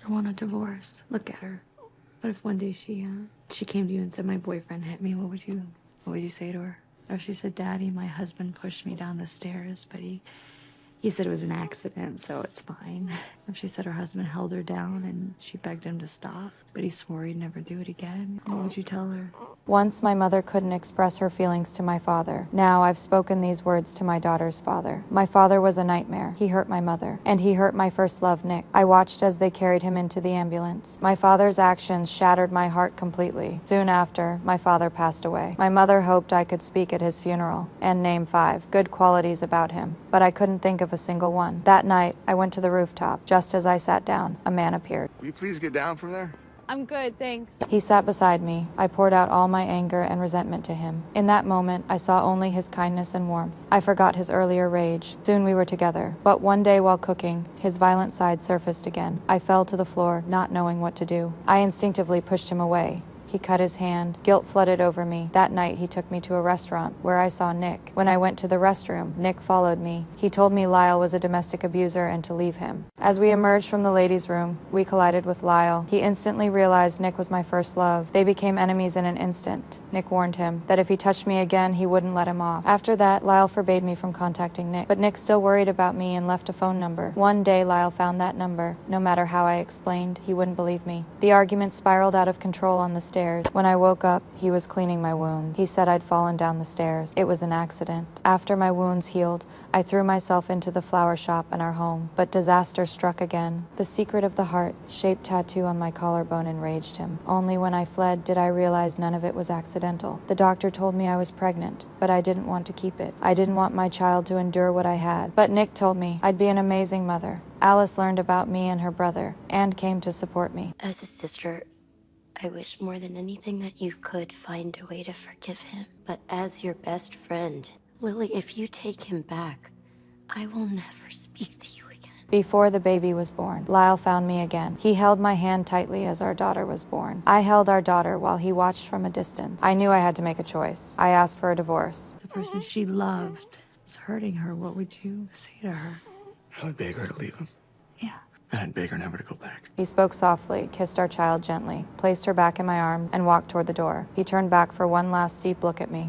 I want a divorce. Look at her. What if one day she came to you and said, my boyfriend hit me? What would you say to her? Or if she said, Daddy, my husband pushed me down the stairs, but he said it was an accident, so it's fine. If she said her husband held her down and she begged him to stop, but he swore he'd never do it again, what would you tell her? Once my mother couldn't express her feelings to my father. Now I've spoken these words to my daughter's father. My father was a nightmare. He hurt my mother. And he hurt my first love, Nick. I watched as they carried him into the ambulance. My father's actions shattered my heart completely. Soon after, my father passed away. My mother hoped I could speak at his funeral and name 5 good qualities about him, but I couldn't think of a single one. That night, I went to the rooftop. Just as I sat down, a man appeared. Will you please get down from there? I'm good, thanks. He sat beside me. I poured out all my anger and resentment to him. In that moment, I saw only his kindness and warmth. I forgot his earlier rage. Soon we were together. But one day while cooking, his violent side surfaced again. I fell to the floor, not knowing what to do. I instinctively pushed him away. He cut his hand. Guilt flooded over me. That night, he took me to a restaurant where I saw Nick. When I went to the restroom, Nick followed me. He told me Lyle was a domestic abuser and to leave him. As we emerged from the ladies' room, we collided with Lyle. He instantly realized Nick was my first love. They became enemies in an instant. Nick warned him that if he touched me again, he wouldn't let him off. After that, Lyle forbade me from contacting Nick, but Nick still worried about me and left a phone number. One day, Lyle found that number. No matter how I explained, he wouldn't believe me. The argument spiraled out of control on the stairs. When I woke up, he was cleaning my wound. He said I'd fallen down the stairs. It was an accident. After my wounds healed, I threw myself into the flower shop in our home, but disaster struck again. The secret of the heart-shaped tattoo on my collarbone enraged him. Only when I fled did I realize none of it was accidental. The doctor told me I was pregnant, but I didn't want to keep it. I didn't want my child to endure what I had. But Nick told me I'd be an amazing mother. Alice learned about me and her brother, and came to support me. As a sister, I wish more than anything that you could find a way to forgive him. But as your best friend, Lily, if you take him back, I will never speak to you again. Before the baby was born, Lyle found me again. He held my hand tightly as our daughter was born. I held our daughter while he watched from a distance. I knew I had to make a choice. I asked for a divorce. The person she loved was hurting her. What would you say to her? I would beg her to leave him. Yeah. And I'd beg her never to go back. He spoke softly, kissed our child gently, placed her back in my arms, and walked toward the door. He turned back for one last deep look at me.